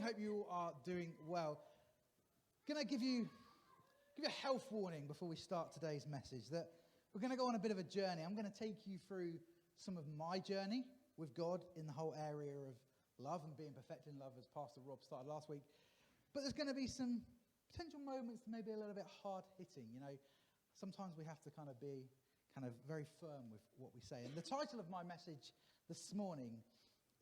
Hope you all are doing well. Going to give you a health warning before we start today's message, that we're going to go on a bit of a journey. I'm going to take you through some of my journey with God in the whole area of love and being perfected in love, as Pastor Rob started last week. But there's going to be some potential moments that may be a little bit hard-hitting. You know, sometimes we have to kind of be very firm with what we say. And the title of my message this morning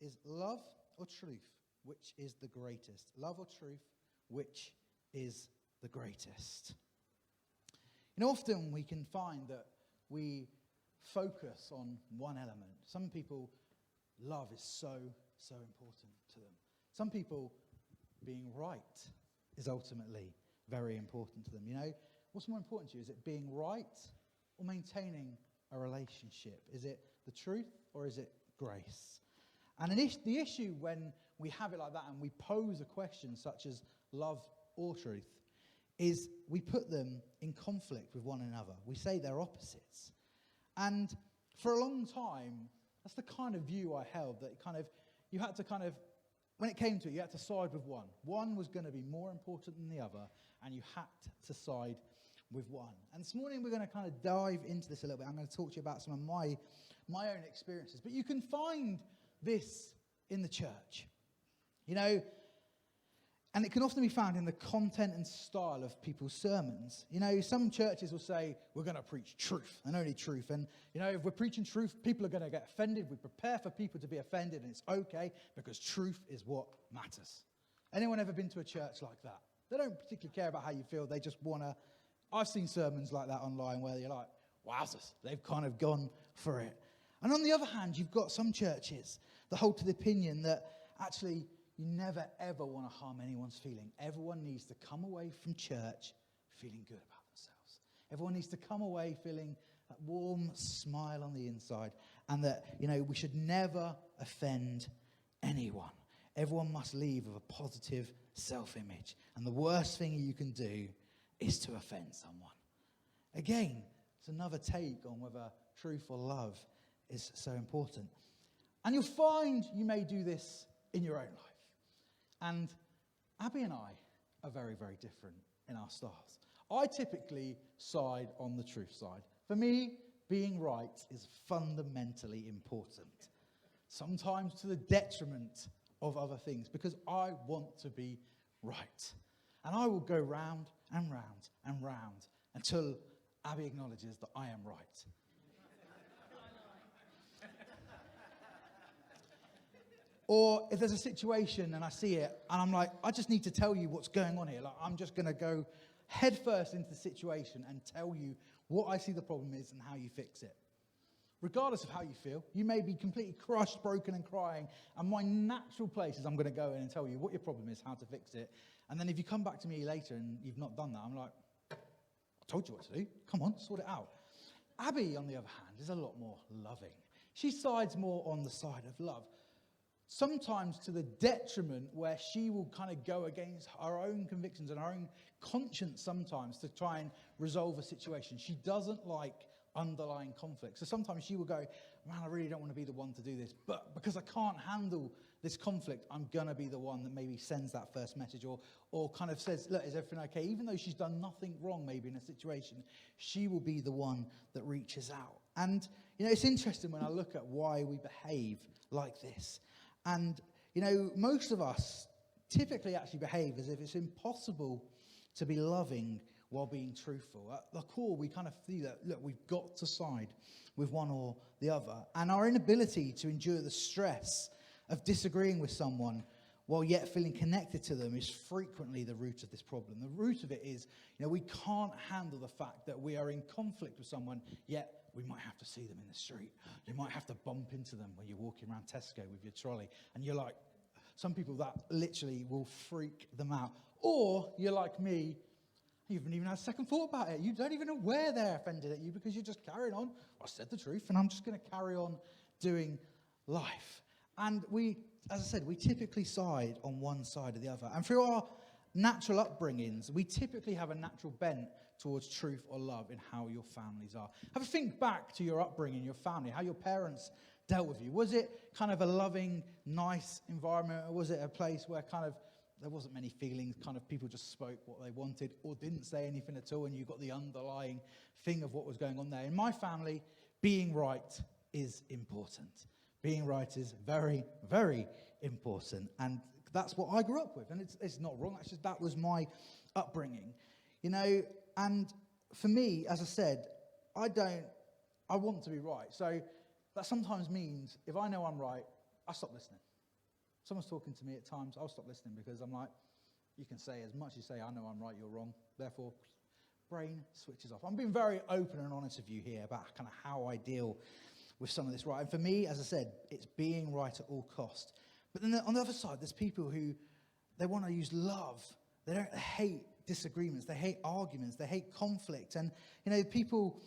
is Love or Truth, which is the greatest? Love or truth, which is the greatest? You know, often we can find that we focus on one element. Some people, love is so important to them. Some people, being right is ultimately very important to them. You know, what's more important to you? Is it being right or maintaining a relationship? Is it the truth or is it grace? And the issue when we have it like that and we pose a question such as love or truth is we put them in conflict with one another. We say they're opposites. And for a long time, that's the kind of view I held, that you had to when it came to it, you had to side with one. One was going to be more important than the other, and you had to side with one. And this morning we're going to kind of dive into this a little bit. I'm going to talk to you about some of my own experiences. But you can find this in the church, you know, and it can often be found in the content and style of people's sermons. You know, some churches will say, we're going to preach truth and only truth. And, you know, if we're preaching truth, people are going to get offended. We prepare for people to be offended, and it's okay because truth is what matters. Anyone ever been to a church like that? They don't particularly care about how you feel. They just want to... I've seen sermons like that online where you're like, wowzers, they've kind of gone for it. And on the other hand, you've got some churches that hold to the opinion that actually you never, ever want to harm anyone's feeling. Everyone needs to come away from church feeling good about themselves. Everyone needs to come away feeling that warm smile on the inside, and that, you know, we should never offend anyone. Everyone must leave with a positive self-image. And the worst thing you can do is to offend someone. Again, it's another take on whether truth or love is so important. And you'll find you may do this in your own life. And Abby and I are very, very different in our styles. I typically side on the truth side. For me, being right is fundamentally important. Sometimes to the detriment of other things, because I want to be right. And I will go round and round and round until Abby acknowledges that I am right. Or if there's a situation and I see it and I'm like, I just need to tell you what's going on here. Like, I'm just going to go headfirst into the situation and tell you what I see the problem is and how you fix it. Regardless of how you feel, you may be completely crushed, broken and crying. And my natural place is I'm going to go in and tell you what your problem is, how to fix it. And then if you come back to me later and you've not done that, I'm like, I told you what to do. Come on, sort it out. Abby, on the other hand, is a lot more loving. She sides more on the side of love. Sometimes to the detriment where she will kind of go against her own convictions and her own conscience sometimes to try and resolve a situation. She doesn't like underlying conflict. So sometimes she will go, man, I really don't want to be the one to do this, but because I can't handle this conflict, I'm going to be the one that maybe sends that first message or kind of says, look, is everything okay? Even though she's done nothing wrong maybe in a situation, she will be the one that reaches out. And, you know, it's interesting when I look at why we behave like this. And, you know, most of us typically actually behave as if it's impossible to be loving while being truthful. At the core, we kind of feel that, look, we've got to side with one or the other. And our inability to endure the stress of disagreeing with someone while yet feeling connected to them is frequently the root of this problem. The root of it is, you know, we can't handle the fact that we are in conflict with someone, yet we might have to see them in the street. You might have to bump into them when you're walking around Tesco with your trolley. And you're like, some people that literally will freak them out. Or you're like me, you haven't even had a second thought about it. You don't even know where they're offended at you because you're just carrying on. I said the truth and I'm just going to carry on doing life. And we, as I said, we typically side on one side or the other. And through our natural upbringings, we typically have a natural bent towards truth or love in how your families are. Have a think back to your upbringing, your family, how your parents dealt with you. Was it kind of a loving, nice environment, or was it a place where kind of there wasn't many feelings. Kind of people just spoke what they wanted or didn't say anything at all, and you got the underlying thing of what was going on there. In my family, being right is important. Being right is very, very important, and that's what I grew up with, and it's not wrong. That was my upbringing, and for me, as I said, I want to be right. So that sometimes means if I know I'm right, I stop listening. Someone's talking to me at times, I'll stop listening because I'm like, you can say as much as you say, I know I'm right, you're wrong. Therefore, brain switches off. I'm being very open and honest with you here about kind of how I deal with some of this right. And for me, as I said, it's being right at all cost. But then on the other side, there's people who, they want to use love. They hate disagreements. They hate arguments. They hate conflict. And, people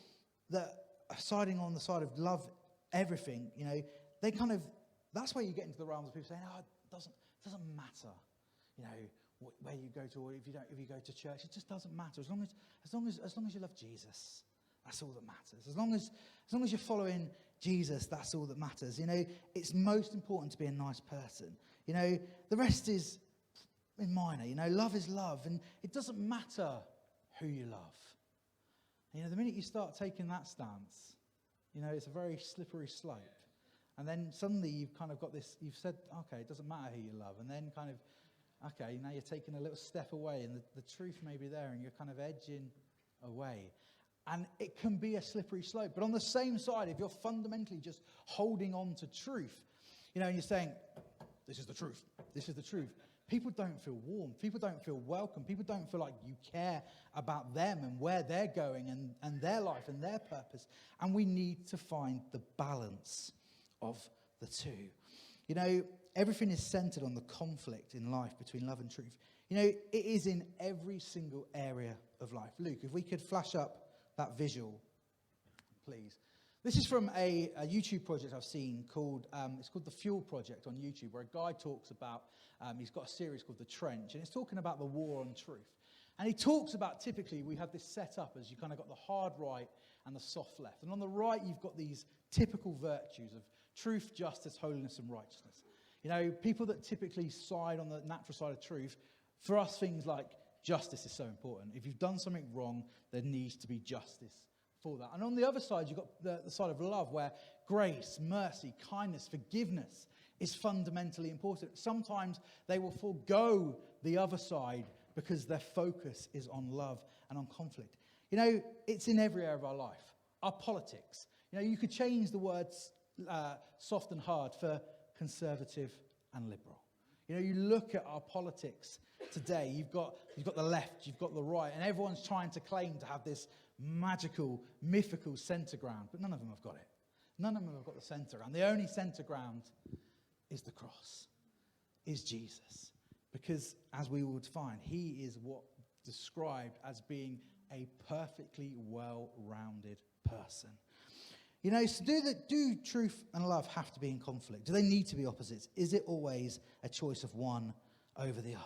that are siding on the side of love everything, they kind of, that's where you get into the realms of people saying, oh, it doesn't matter, where you go to, or if you go to church, it just doesn't matter. As long as you love Jesus, that's all that matters. As long as you're following Jesus, that's all that matters. It's most important to be a nice person. The rest is minor. Love is love, and it doesn't matter who you love. The minute you start taking that stance, it's a very slippery slope. And then suddenly you've kind of got this, you've said, okay, it doesn't matter who you love. And then kind of, okay, now you're taking a little step away, and the truth may be there, and you're kind of edging away. And it can be a slippery slope. But on the same side, if you're fundamentally just holding on to truth, and you're saying, this is the truth, this is the truth, people don't feel warm. People don't feel welcome. People don't feel like you care about them and where they're going and their life and their purpose. And we need to find the balance of the two. Everything is centered on the conflict in life between love and truth. It is in every single area of life. Luke, if we could flash up that visual, please. This is from a YouTube project I've seen called, it's called The Fuel Project on YouTube, where a guy talks about, he's got a series called The Trench, and it's talking about the war on truth. And he talks about, typically, we have this set up as you kind of got the hard right and the soft left. And on the right, you've got these typical virtues of truth, justice, holiness, and righteousness. People that typically side on the natural side of truth, for us, things like justice is so important. If you've done something wrong, there needs to be justice for that. And on the other side, you've got the side of love, where grace, mercy, kindness, forgiveness is fundamentally important. Sometimes they will forego the other side because their focus is on love and on conflict. It's in every area of our life. Our politics. You could change the words soft and hard for conservative and liberal. You look at our politics today, you've got the left, you've got the right, and everyone's trying to claim to have this magical, mythical centre ground, but none of them have got it. None of them have got the centre ground. The only centre ground is the cross, is Jesus. Because, as we would find, he is what described as being a perfectly well-rounded person. So do truth and love have to be in conflict? Do they need to be opposites? Is it always a choice of one over the other?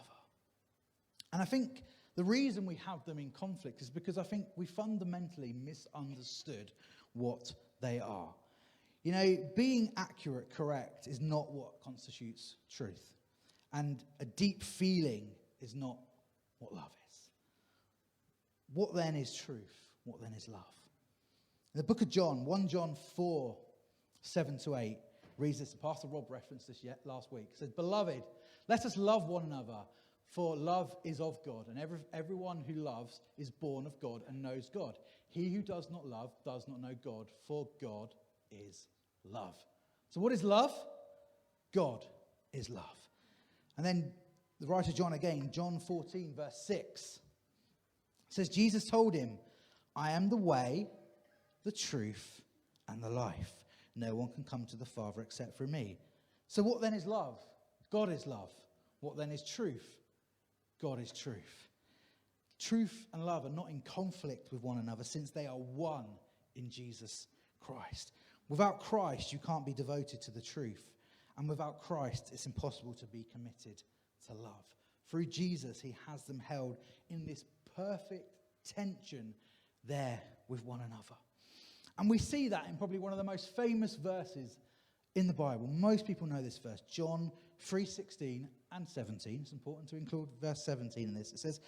And I think the reason we have them in conflict is because I think we fundamentally misunderstood what they are. Being accurate, correct, is not what constitutes truth. And a deep feeling is not what love is. What then is truth? What then is love? In the book of John, 1 John 4, 7-8, reads this. Pastor Rob referenced this last week. It says, "Beloved, let us love one another, for love is of God, and everyone who loves is born of God and knows God. He who does not love does not know God, for God is love." So what is love? God is love. And then the writer John again, John 14, verse 6, says, Jesus told him, "I am the way, the truth, and the life. No one can come to the Father except through me." So what then is love? God is love. What then is truth? God is truth. Truth and love are not in conflict with one another, since they are one in Jesus Christ. Without Christ, you can't be devoted to the truth. And without Christ, it's impossible to be committed to love. Through Jesus, he has them held in this perfect tension there with one another. And we see that in probably one of the most famous verses in the Bible. Most people know this verse, John 3:16 and 17. It's important to include verse 17 in this. It says,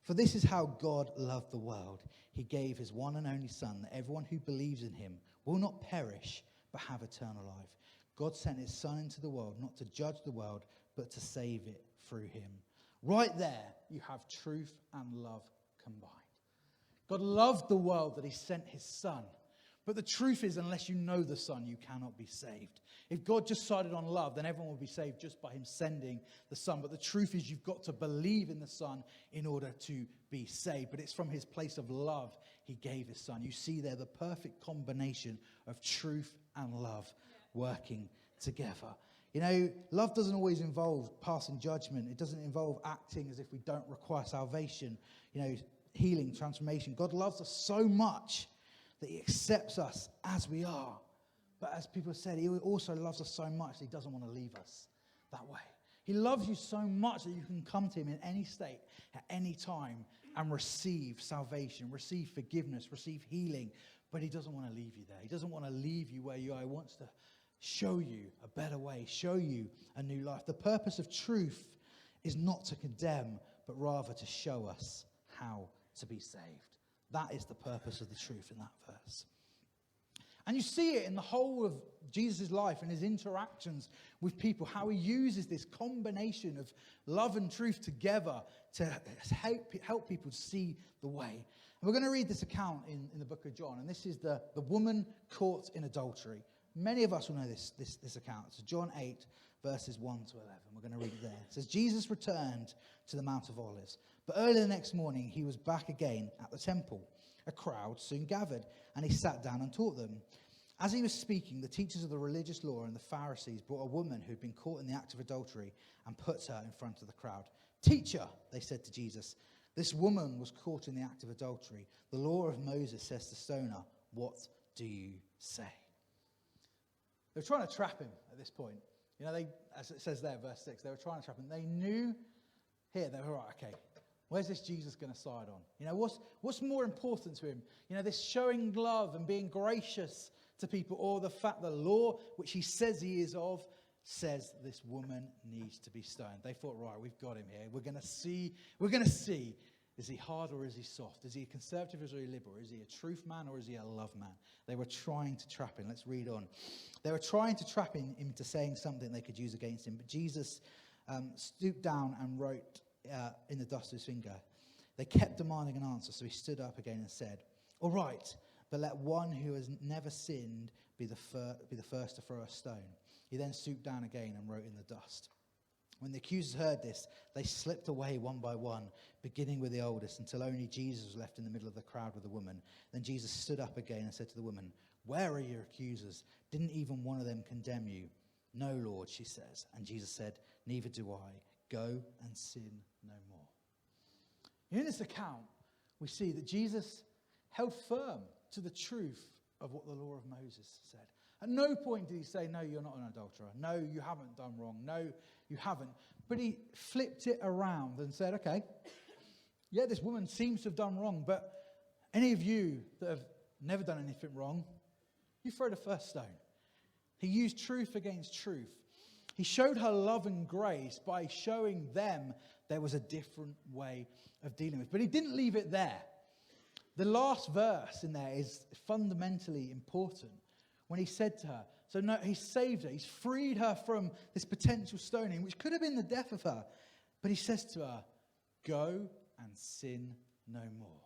"For this is how God loved the world. He gave his one and only Son, that everyone who believes in him will not perish, but have eternal life. God sent his Son into the world, not to judge the world, but to save it through him." Right there, you have truth and love combined. God loved the world that he sent his Son. But the truth is, unless you know the Son, you cannot be saved. If God just sided on love, then everyone will be saved just by him sending the Son. But the truth is, you've got to believe in the Son in order to be saved. But it's from his place of love he gave his Son. You see there the perfect combination of truth and love working together. You know, love doesn't always involve passing judgment. It doesn't involve acting as if we don't require salvation, healing, transformation. God loves us so much that he accepts us as we are. But as people have said, he also loves us so much that he doesn't want to leave us that way. He loves you so much that you can come to him in any state, at any time, and receive salvation, receive forgiveness, receive healing. But he doesn't want to leave you there. He doesn't want to leave you where you are. He wants to show you a better way, show you a new life. The purpose of truth is not to condemn, but rather to show us how to be saved. That is the purpose of the truth in that verse. And you see it in the whole of Jesus' life and his interactions with people, how he uses this combination of love and truth together to help people see the way. And we're going to read this account in the book of John, and this is the woman caught in adultery. Many of us will know this account. It's John 8, verses 1 to 11. We're going to read it there. It says, "Jesus returned to the Mount of Olives, but early the next morning he was back again at the temple. A crowd soon gathered, and he sat down and taught them. As he was speaking, the teachers of the religious law and the Pharisees brought a woman who had been caught in the act of adultery and put her in front of the crowd. 'Teacher,' they said to Jesus, 'this woman was caught in the act of adultery. The law of Moses says to stone her. What do you say?'" They're trying to trap him at this point. As it says there, verse 6, they were trying to trap him. They knew here, they were right, okay, where's this Jesus going to side on? What's more important to him? This showing love and being gracious to people, or the fact the law, which he says he is of, says this woman needs to be stoned. They thought, right, we've got him here. We're going to see, is he hard or is he soft? Is he a conservative or is he a liberal? Is he a truth man or is he a love man? They were trying to trap him. Let's read on. They were trying to trap him into saying something they could use against him. But Jesus stooped down and wrote in the dust of his finger. They kept demanding an answer, so he stood up again and said, "All right, but let one who has never sinned be the first to throw a stone." He then stooped down again and wrote in the dust. When the accusers heard this, they slipped away one by one, beginning with the oldest, until only Jesus was left in the middle of the crowd with the woman. Then Jesus stood up again and said to the woman, "Where are your accusers? Didn't even one of them condemn you?" "No, Lord," she says. And Jesus said, "Neither do I. Go and sin no more." In this account, we see that Jesus held firm to the truth of what the law of Moses said. At no point did he say, "No, you're not an adulterer. No, you haven't done wrong. No, you haven't." But he flipped it around and said, okay, yeah, this woman seems to have done wrong, but any of you that have never done anything wrong, you throw the first stone. He used truth against truth. He showed her love and grace by showing them there was a different way of dealing with it. But he didn't leave it there. The last verse in there is fundamentally important. When he said to her, so no, he saved her. He's freed her from this potential stoning, which could have been the death of her. But he says to her, "Go and sin no more."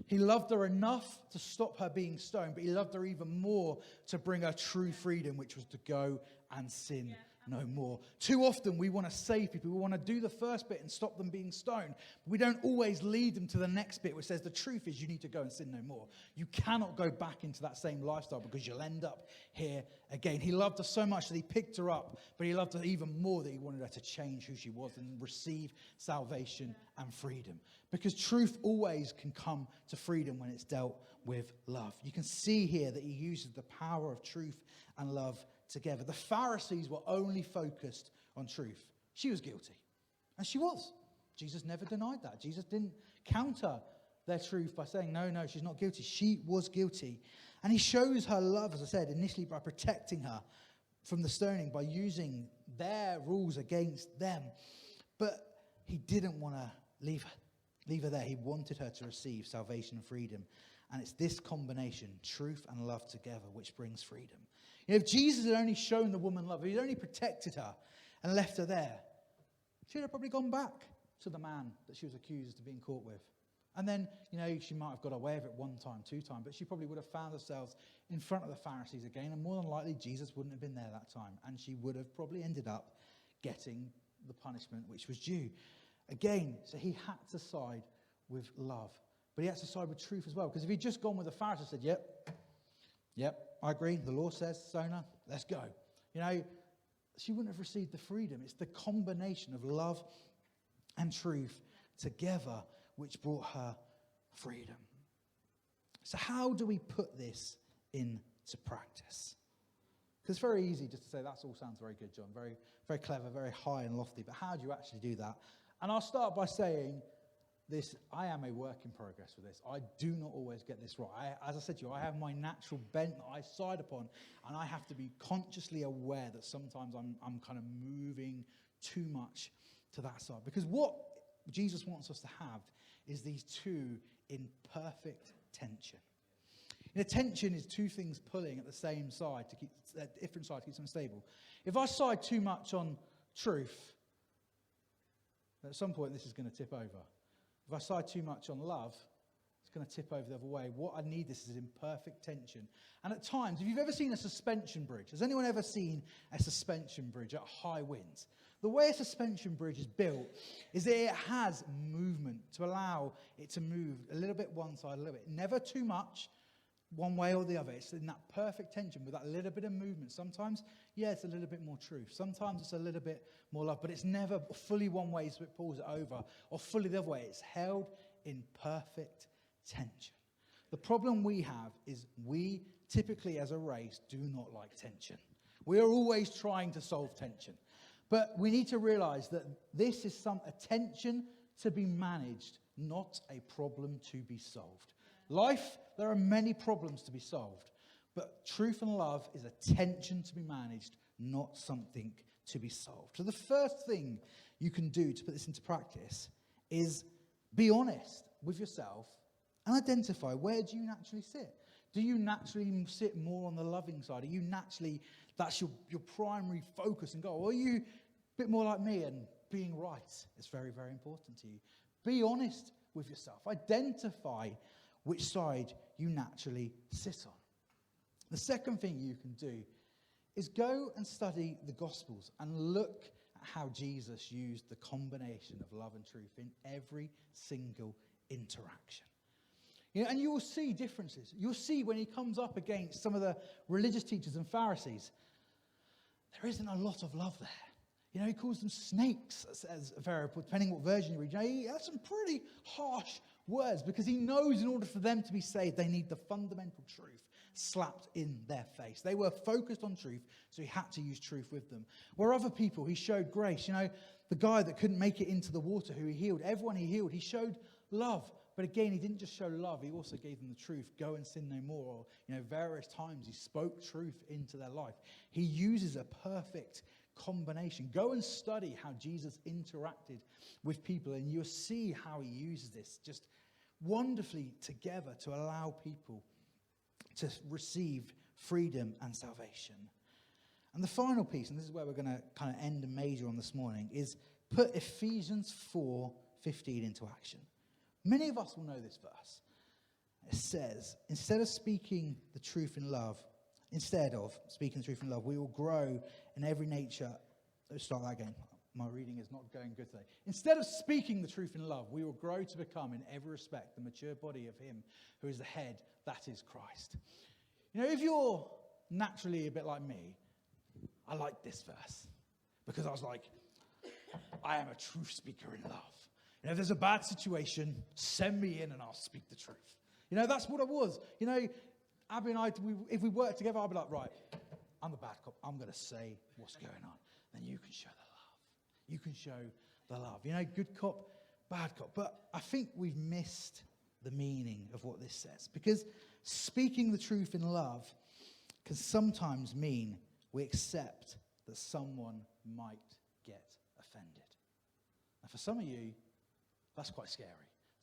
He loved her enough to stop her being stoned, but he loved her even more to bring her true freedom, which was to go and sin no more. Too often we want to save people. We want to do the first bit and stop them being stoned. But we don't always lead them to the next bit, which says the truth is you need to go and sin no more. You cannot go back into that same lifestyle because you'll end up here again. He loved her so much that he picked her up, but he loved her even more that he wanted her to change who she was and receive salvation and freedom. Because truth always can come to freedom when it's dealt with love. You can see here that he uses the power of truth and love together. The Pharisees were only focused on truth. She was guilty. And she was. Jesus never denied that. Jesus didn't counter their truth by saying, no, she's not guilty. She was guilty. And he shows her love, as I said, initially by protecting her, from the stoning by using their rules against them. But he didn't want to leave her there. He wanted her to receive salvation and freedom. And it's this combination, truth and love together, which brings freedom. If Jesus had only shown the woman love, if he'd only protected her and left her there, she would have probably gone back to the man that she was accused of being caught with. And then, she might have got away with it 1 time, 2 times, but she probably would have found herself in front of the Pharisees again, and more than likely Jesus wouldn't have been there that time, and she would have probably ended up getting the punishment which was due. Again, so he had to side with love, but he had to side with truth as well, because if he'd just gone with the Pharisees and said, yep, I agree, the law says, Sona, let's go. She wouldn't have received the freedom. It's the combination of love and truth together which brought her freedom. So how do we put this into practice? Because it's very easy just to say, that all sounds very good, John, very, very clever, very high and lofty, but how do you actually do that? And I'll start by saying this, I am a work in progress with this. I do not always get this right. As I said to you, I have my natural bent that I side upon, and I have to be consciously aware that sometimes I'm kind of moving too much to that side. Because what Jesus wants us to have is these two in perfect tension. Tension is 2 things pulling at the same side to keep different side to keep them stable. If I side too much on truth, at some point this is going to tip over. If I side too much on love, it's going to tip over the other way. What I need this is in perfect tension. And at times, if you've ever seen a suspension bridge, has anyone ever seen a suspension bridge at high winds? The way a suspension bridge is built is that it has movement to allow it to move a little bit one side, a little bit. Never too much, one way or the other. It's in that perfect tension with that little bit of movement. Sometimes, it's a little bit more truth. Sometimes it's a little bit more love, but it's never fully one way so it pulls it over, or fully the other way. It's held in perfect tension. The problem we have is we typically as a race do not like tension. We are always trying to solve tension. But we need to realize that this is a tension to be managed, not a problem to be solved. Life, there are many problems to be solved, but truth and love is a tension to be managed, not something to be solved. So the first thing you can do to put this into practice is be honest with yourself and identify, where do you naturally sit? Do you naturally sit more on the loving side? Are you naturally, that's your primary focus and goal? Or are you a bit more like me and being right is very, very important to you? Be honest with yourself. Identify which side you naturally sit on. The second thing you can do is go and study the Gospels and look at how Jesus used the combination of love and truth in every single interaction. And you will see differences. You'll see when he comes up against some of the religious teachers and Pharisees, there isn't a lot of love there. He calls them snakes as a variable, depending what version you read. He has some pretty harsh words because he knows in order for them to be saved, they need the fundamental truth slapped in their face. They were focused on truth, so he had to use truth with them. Where other people, he showed grace. The guy that couldn't make it into the water who he healed, everyone he healed, he showed love. But again, he didn't just show love, he also gave them the truth. Go and sin no more. Or, various times he spoke truth into their life. He uses a perfect combination. Go and study how Jesus interacted with people, and you'll see how he uses this just wonderfully together to allow people to receive freedom and salvation. And the final piece, and this is where we're going to kind of end and major on this morning, is put Ephesians 4:15 into action. Many of us will know this verse. It says, instead of speaking the truth in love, we will grow in every nature. Let's start that again. My reading is not going good today. Instead of speaking the truth in love, we will grow to become in every respect the mature body of him who is the head, that is Christ. If you're naturally a bit like me, I like this verse because I was like, I am a truth speaker in love. If there's a bad situation, send me in and I'll speak the truth. That's what I was. Abby and I, if we work together, I'll be like, right, I'm the bad cop. I'm going to say what's going on. Then you can show the love. You can show the love. Good cop, bad cop. But I think we've missed the meaning of what this says. Because speaking the truth in love can sometimes mean we accept that someone might get offended. And for some of you, that's quite scary,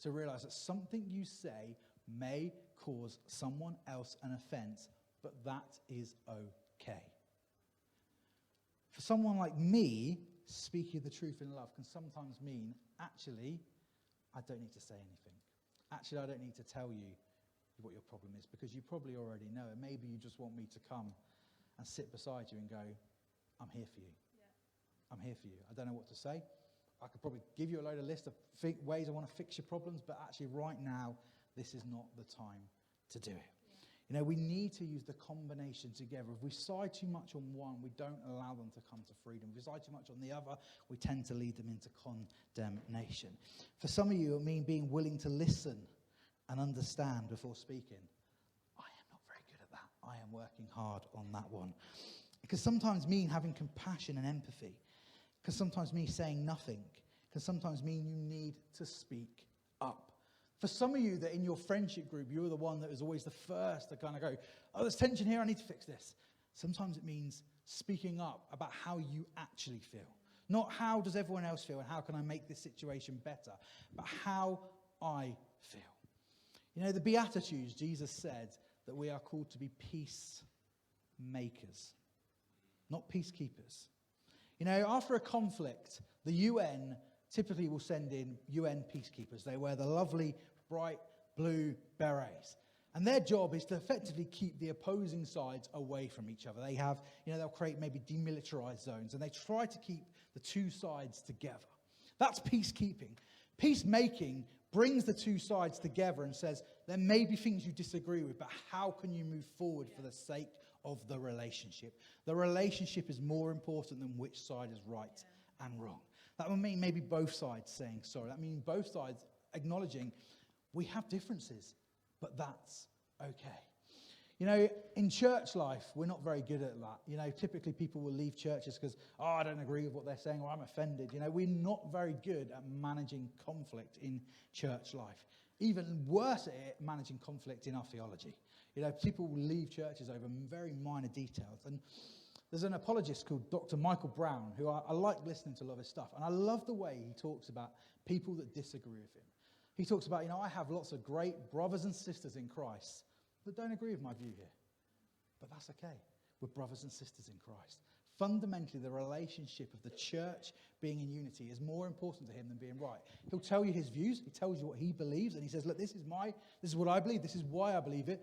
to realize that something you say may cause someone else an offense, but that is okay. For someone like me, speaking the truth in love can sometimes mean, actually, I don't need to say anything. Actually, I don't need to tell you what your problem is, because you probably already know it. Maybe you just want me to come and sit beside you and go, I'm here for you. Yeah. I'm here for you. I don't know what to say. I could probably give you a load of list of ways I want to fix your problems, but actually right now, this is not the time to do it. Yeah. You know, we need to use the combination together. If we side too much on one, we don't allow them to come to freedom. If we side too much on the other, we tend to lead them into condemnation. For some of you, it means being willing to listen and understand before speaking. I am not very good at that. I am working hard on that one. Because sometimes mean having compassion and empathy. Because sometimes me saying nothing. Because sometimes mean you need to speak up. For some of you that in your friendship group, you're the one that is always the first to kind of go, oh, there's tension here, I need to fix this. Sometimes it means speaking up about how you actually feel. Not how does everyone else feel and how can I make this situation better, but how I feel. You know, the Beatitudes, Jesus said that we are called to be peacemakers, not peacekeepers. You know, after a conflict, the UN typically will send in UN peacekeepers. They wear the lovely, bright blue berets. And their job is to effectively keep the opposing sides away from each other. They have, you know, they'll create maybe demilitarized zones, and they try to keep the two sides together. That's peacekeeping. Peacemaking brings the two sides together and says, there may be things you disagree with, but how can you move forward for the sake of the relationship? The relationship is more important than which side is right and wrong. That would mean maybe both sides saying sorry. That means both sides acknowledging we have differences, but that's okay. You know, in church life, we're not very good at that. You know, typically people will leave churches because, oh, I don't agree with what they're saying, or I'm offended. You know, we're not very good at managing conflict in church life. Even worse at it, managing conflict in our theology. You know, people will leave churches over very minor details. And there's an apologist called Dr. Michael Brown, who I like listening to a lot of his stuff. And I love the way he talks about people that disagree with him. He talks about, you know, I have lots of great brothers and sisters in Christ that don't agree with my view here. But that's okay. We're brothers and sisters in Christ. Fundamentally, the relationship of the church being in unity is more important to him than being right. He'll tell you his views. He tells you what he believes. And he says, look, this is what I believe. This is why I believe it.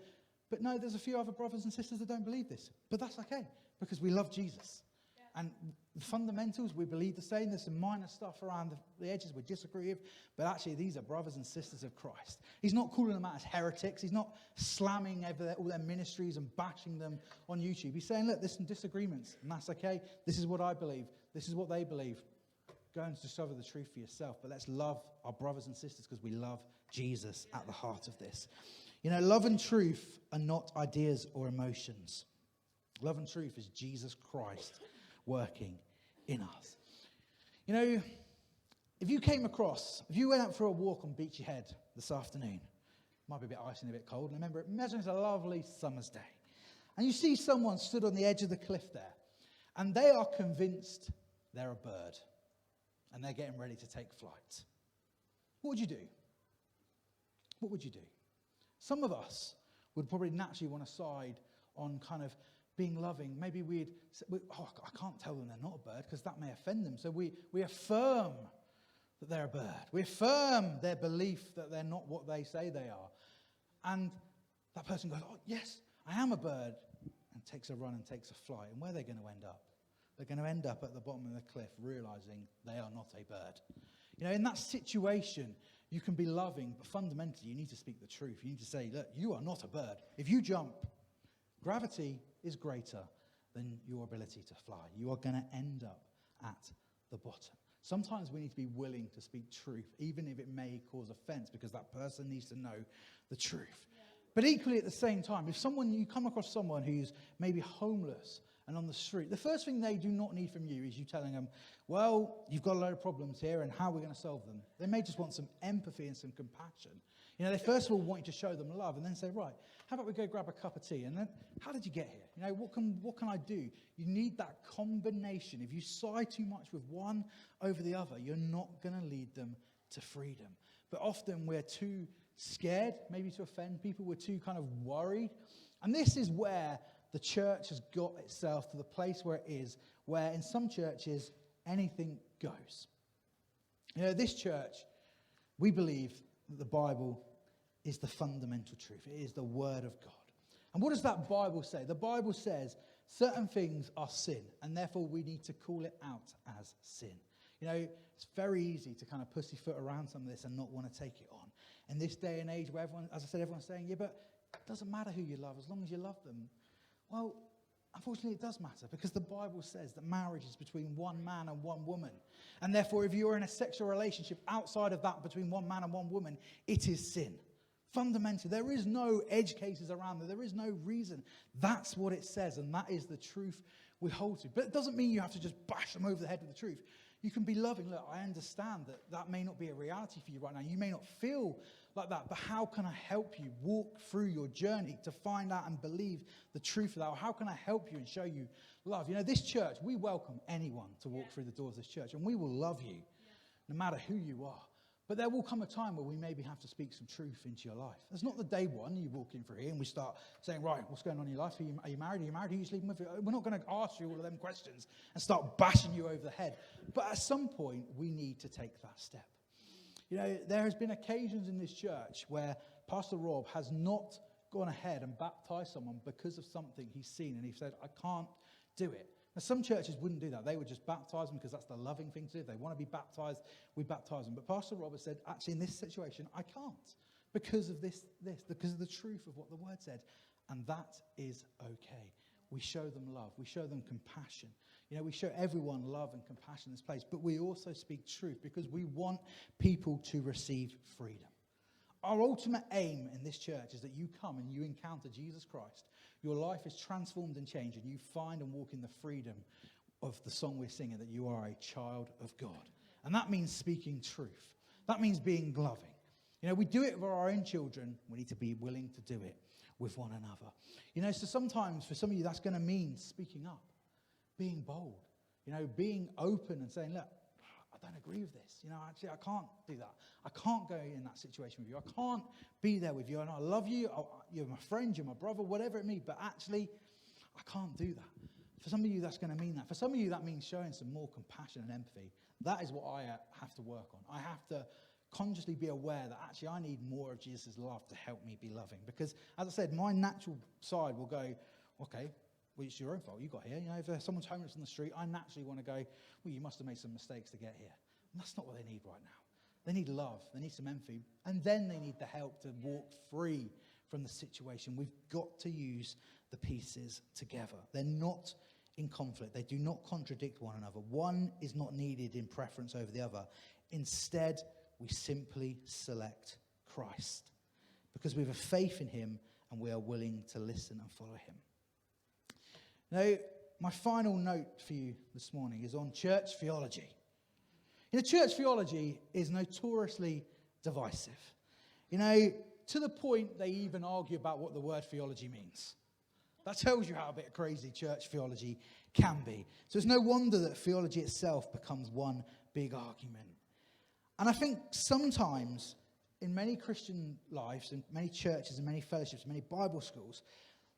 But no, there's a few other brothers and sisters that don't believe this. But that's okay, because we love Jesus. Yeah. And the fundamentals, we believe the same. There's some minor stuff around the edges we disagree with. But actually, these are brothers and sisters of Christ. He's not calling them out as heretics. He's not slamming all their ministries and bashing them on YouTube. He's saying, look, there's some disagreements, and that's okay. This is what I believe. This is what they believe. Go and discover the truth for yourself. But let's love our brothers and sisters because we love Jesus at the heart of this. You know, love and truth are not ideas or emotions. Love and truth is Jesus Christ working in us. You know, if you went out for a walk on Beachy Head this afternoon, might be a bit icy and a bit cold, and imagine it's a lovely summer's day, and you see someone stood on the edge of the cliff there, and they are convinced they're a bird, and they're getting ready to take flight. What would you do? What would you do? Some of us would probably naturally want to side on kind of being loving. Maybe I can't tell them they're not a bird because that may offend them. So we affirm that they're a bird. We affirm their belief that they're not what they say they are. And that person goes, oh, yes, I am a bird, and takes a run and takes a flight. And where are they going to end up? They're going to end up at the bottom of the cliff realizing they are not a bird. You know, in that situation, you can be loving, but fundamentally, you need to speak the truth. You need to say, look, you are not a bird. If you jump, gravity is greater than your ability to fly. You are going to end up at the bottom. Sometimes we need to be willing to speak truth, even if it may cause offense, because that person needs to know the truth. Yeah. But equally at the same time, if you come across someone who's maybe homeless and on the street, the first thing they do not need from you is you telling them, well, you've got a load of problems here, and how are we going to solve them? They may just want some empathy and some compassion. You know, they first of all want you to show them love and then say, right, how about we go grab a cup of tea? And then, how did you get here? You know, what can I do? You need that combination. If you side too much with one over the other, you're not going to lead them to freedom. But often we're too scared, maybe to offend people. We're too kind of worried. And this is where the church has got itself to the place where it is, where in some churches, anything goes. You know, this church, we believe that the Bible is the fundamental truth. It is the Word of God. And what does that Bible say? The Bible says certain things are sin, and therefore we need to call it out as sin. You know, it's very easy to kind of pussyfoot around some of this and not want to take it on. In this day and age where everyone, as I said, everyone's saying, yeah, but it doesn't matter who you love as long as you love them. Well, unfortunately, it does matter, because the Bible says that marriage is between one man and one woman. And therefore, if you're in a sexual relationship outside of that between one man and one woman, it is sin. Fundamentally, there is no edge cases around there. There is no reason. That's what it says, and that is the truth we hold to. But it doesn't mean you have to just bash them over the head with the truth. You can be loving. Look, I understand that that may not be a reality for you right now. You may not feel like that, but how can I help you walk through your journey to find out and believe the truth of that? Or how can I help you and show you love? You know, this church, we welcome anyone to walk through the doors of this church, and we will love you no matter who you are. But there will come a time where we maybe have to speak some truth into your life. It's not the day one you walk in through here and we start saying, right, what's going on in your life? Are you married? Are you married? Who are you sleeping with? We're not going to ask you all of them questions and start bashing you over the head. But at some point, we need to take that step. You know, there has been occasions in this church where Pastor Rob has not gone ahead and baptized someone because of something he's seen, and he said, I can't do it. Now, some churches wouldn't do that. They would just baptize them because that's the loving thing to do. If they want to be baptized, we baptize them. But Pastor Robert said, actually, in this situation, I can't because of this, because of the truth of what the word said. And that is okay. We show them love. We show them compassion. You know, we show everyone love and compassion in this place. But we also speak truth because we want people to receive freedom. Our ultimate aim in this church is that you come and you encounter Jesus Christ. Your life is transformed and changed, and you find and walk in the freedom of the song we're singing, that you are a child of God. And that means speaking truth. That means being loving. You know, we do it for our own children. We need to be willing to do it with one another. You know, so sometimes for some of you, that's going to mean speaking up, being bold, you know, being open and saying, look, I don't agree with this. You know, actually, I can't do that. I can't go in that situation with you. I can't be there with you. And I love you. You're my friend. You're my brother, whatever it means. But actually, I can't do that. For some of you, that's going to mean that. For some of you, that means showing some more compassion and empathy. That is what I have to work on. I have to consciously be aware that actually I need more of Jesus' love to help me be loving. Because, as I said, my natural side will go, okay, well, it's your own fault. You got here. You know, if someone's homeless on the street, I naturally want to go, well, you must have made some mistakes to get here. And that's not what they need right now. They need love. They need some empathy. And then they need the help to walk free from the situation. We've got to use the pieces together. They're not in conflict. They do not contradict one another. One is not needed in preference over the other. Instead, we simply select Christ because we have a faith in him and we are willing to listen and follow him. Now, my final note for you this morning is on church theology. You know, church theology is notoriously divisive. You know, to the point they even argue about what the word theology means. That tells you how a bit crazy church theology can be. So it's no wonder that theology itself becomes one big argument. And I think sometimes in many Christian lives, in many churches, in many fellowships, many Bible schools,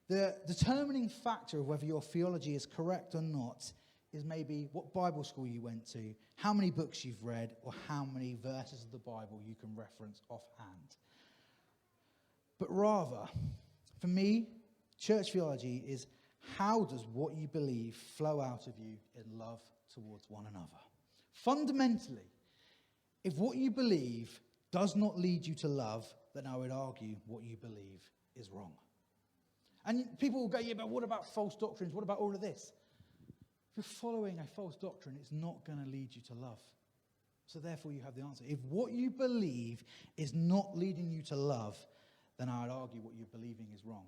the determining factor of whether your theology is correct or not is maybe what Bible school you went to, how many books you've read, or how many verses of the Bible you can reference offhand. But rather, for me, church theology is how does what you believe flow out of you in love towards one another? Fundamentally, if what you believe does not lead you to love, then I would argue what you believe is wrong. And people will go, yeah, but what about false doctrines? What about all of this? If you're following a false doctrine, it's not going to lead you to love. So therefore, you have the answer. If what you believe is not leading you to love, then I would argue what you're believing is wrong.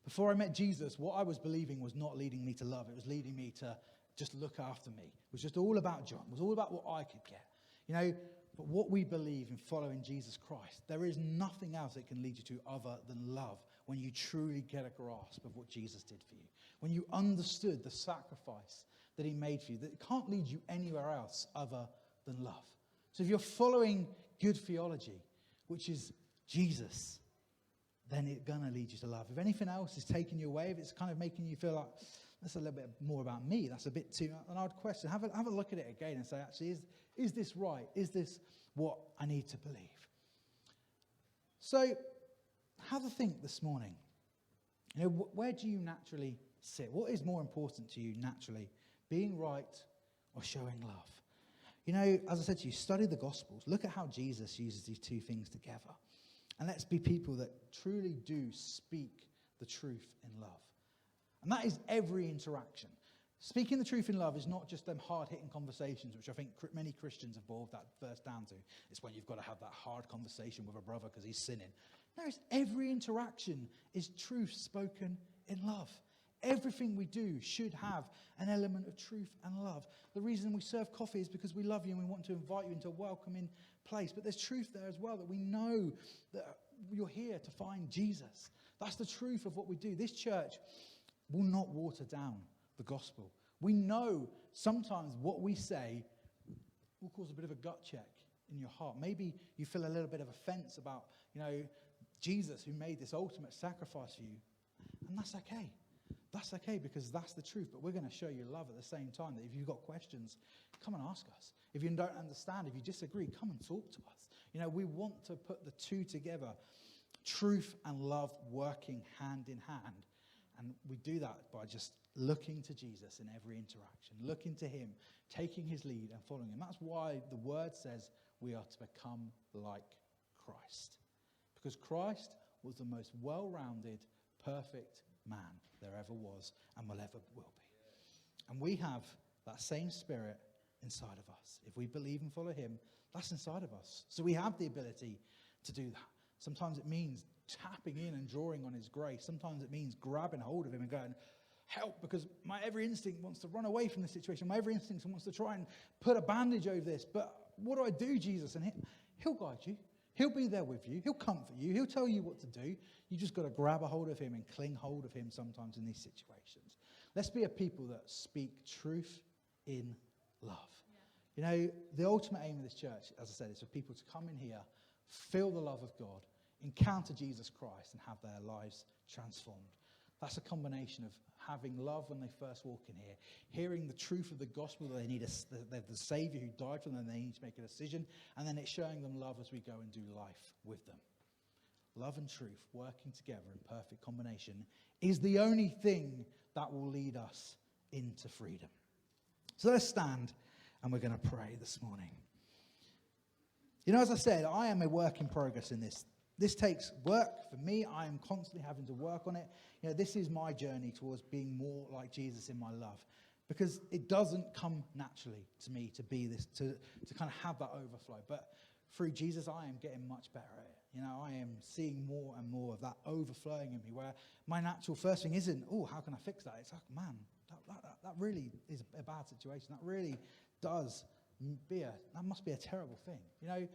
Before I met Jesus, what I was believing was not leading me to love. It was leading me to just look after me. It was just all about John. It was all about what I could get. You know, But what we believe in following Jesus Christ, there is nothing else it can lead you to other than love when you truly get a grasp of what Jesus did for you. When you understood the sacrifice that he made for you, that it can't lead you anywhere else other than love. So if you're following good theology, which is Jesus, then it's going to lead you to love. If anything else is taking you away, if it's kind of making you feel like, that's a little bit more about me, that's a bit too, and I would question, have a look at it again and say, actually, is this right? Is this what I need to believe? So, have a think this morning. You know, where do you naturally sit? What is more important to you naturally? Being right or showing love? You know, as I said to you, study the Gospels. Look at how Jesus uses these two things together. And let's be people that truly do speak the truth in love. And that is every interaction. Speaking the truth in love is not just them hard-hitting conversations, which I think many Christians have boiled that verse down to. It's when you've got to have that hard conversation with a brother because he's sinning. No, it's every interaction is truth spoken in love. Everything we do should have an element of truth and love. The reason we serve coffee is because we love you and we want to invite you into a welcoming place. But there's truth there as well, that we know that you're here to find Jesus. That's the truth of what we do. This church will not water down the gospel. We know sometimes what we say will cause a bit of a gut check in your heart. Maybe you feel a little bit of offense about, Jesus who made this ultimate sacrifice for you. And that's okay. That's okay, because that's the truth. But we're going to show you love at the same time, that if you've got questions, come and ask us. If you don't understand, if you disagree, come and talk to us. We want to put the two together, truth and love working hand in hand. And we do that by just looking to Jesus in every interaction, looking to him, taking his lead and following him. That's why the word says we are to become like Christ. Because Christ was the most well-rounded, perfect man there ever was and will ever will be. And we have that same spirit inside of us. If we believe and follow him, that's inside of us. So we have the ability to do that. Sometimes it means tapping in and drawing on his grace. Sometimes it means grabbing hold of him and going, help, because my every instinct wants to run away from the situation. My every instinct wants to try and put a bandage over this. But what do I do, Jesus? And he'll guide you. He'll be there with you. He'll comfort you. He'll tell you what to do. You just got to grab a hold of him and cling hold of him sometimes in these situations. Let's be a people that speak truth in love. Yeah. The ultimate aim of this church, as I said, is for people to come in here, feel the love of God, encounter Jesus Christ, and have their lives transformed. That's a combination of having love when they first walk in here, hearing the truth of the gospel, that they need the Savior who died for them, and they need to make a decision, and then it's showing them love as we go and do life with them. Love and truth working together in perfect combination is the only thing that will lead us into freedom. So let's stand and we're going to pray this morning. As I said, I am a work in progress in this. This takes work for me. I am constantly having to work on it. This is my journey towards being more like Jesus in my love, because it doesn't come naturally to me to be this, to kind of have that overflow. But through Jesus, I am getting much better at it. I am seeing more and more of that overflowing in me, where my natural first thing isn't, how can I fix that? It's like, man, that really is a bad situation. That really does that must be a terrible thing. A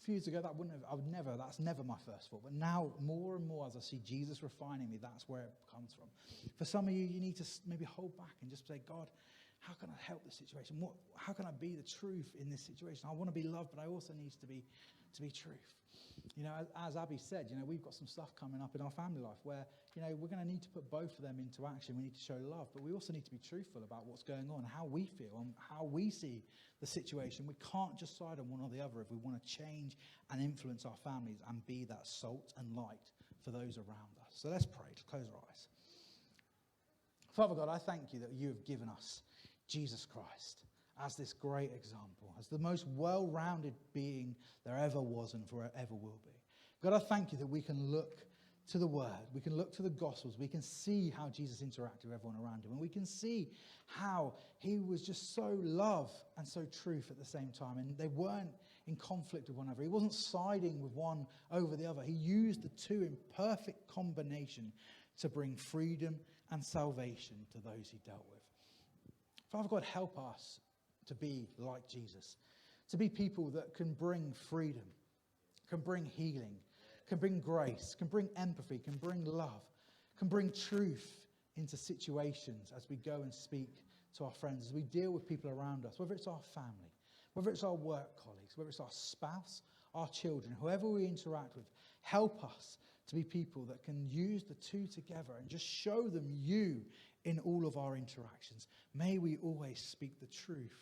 few years ago, that's never my first thought. But now, more and more, as I see Jesus refining me, that's where it comes from. For some of you, you need to maybe hold back and just say, God, how can I help this situation? How can I be the truth in this situation? I want to be loved, but I also need to be truth. As Abby said, we've got some stuff coming up in our family life where, we're going to need to put both of them into action. We need to show love, but we also need to be truthful about what's going on, how we feel, and how we see the situation. We can't just side on one or the other if we want to change and influence our families and be that salt and light for those around us. So let's pray. Let's close our eyes. Father God, I thank you that you have given us Jesus Christ as this great example, as the most well-rounded being there ever was and forever will be. God, I thank you that we can look to the Word, we can look to the Gospels, we can see how Jesus interacted with everyone around him, and we can see how he was just so love and so truth at the same time, and they weren't in conflict with one another. He wasn't siding with one over the other. He used the two in perfect combination to bring freedom and salvation to those he dealt with. Father God, help us to be like Jesus, to be people that can bring freedom, can bring healing, can bring grace, can bring empathy, can bring love, can bring truth into situations as we go and speak to our friends, as we deal with people around us, whether it's our family, whether it's our work colleagues, whether it's our spouse, our children, whoever we interact with. Help us to be people that can use the two together and just show them you in all of our interactions. May we always speak the truth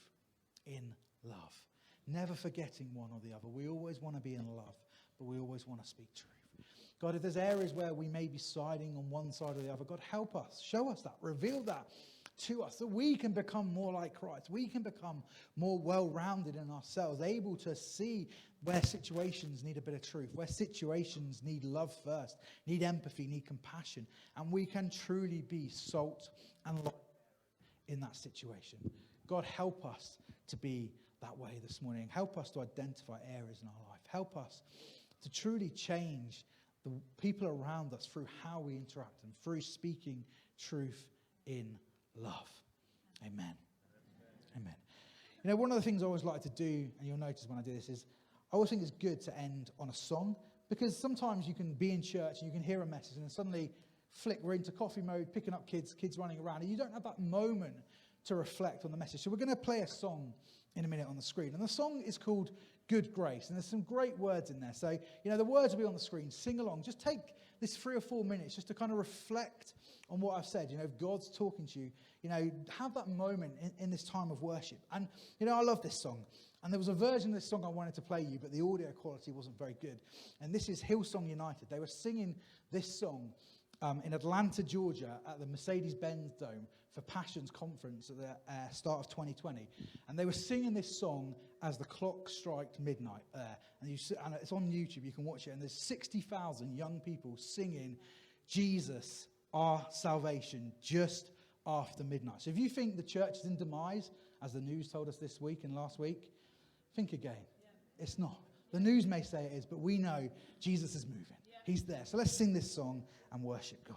in love, never forgetting one or the other. We always want to be in love, but we always want to speak truth. God, if there's areas where we may be siding on one side or the other, God, help us, show us that, reveal that to us, that we can become more like Christ. We can become more well-rounded in ourselves, able to see where situations need a bit of truth, where situations need love first, need empathy, need compassion, and we can truly be salt and light in that situation. God, help us to be that way this morning. Help us to identify areas in our life. Help us to truly change the people around us through how we interact and through speaking truth in love. Amen. Amen. You know, one of the things I always like to do, and you'll notice when I do this, is I always think it's good to end on a song, because sometimes you can be in church and you can hear a message and then suddenly flick, we're into coffee mode, picking up kids running around, and you don't have that moment to reflect on the message. So we're going to play a song in a minute on the screen, and the song is called Good Grace, and there's some great words in there. So, you know, the words will be on the screen. Sing along. Just take this 3 or 4 minutes just to kind of reflect on what I've said. You know, if God's talking to you, you know, have that moment in this time of worship. And, you know, I love this song. And there was a version of this song I wanted to play you, but the audio quality wasn't very good. And this is Hillsong United. They were singing this song in Atlanta, Georgia, at the Mercedes-Benz Dome for Passions Conference at the start of 2020. And they were singing this song as the clock struck midnight there. And it's on YouTube, you can watch it. And there's 60,000 young people singing Jesus, our salvation, just after midnight. So if you think the church is in demise, as the news told us this week and last week, think again. Yeah. It's not. The news may say it is, but we know Jesus is moving. Yeah. He's there. So let's sing this song and worship God.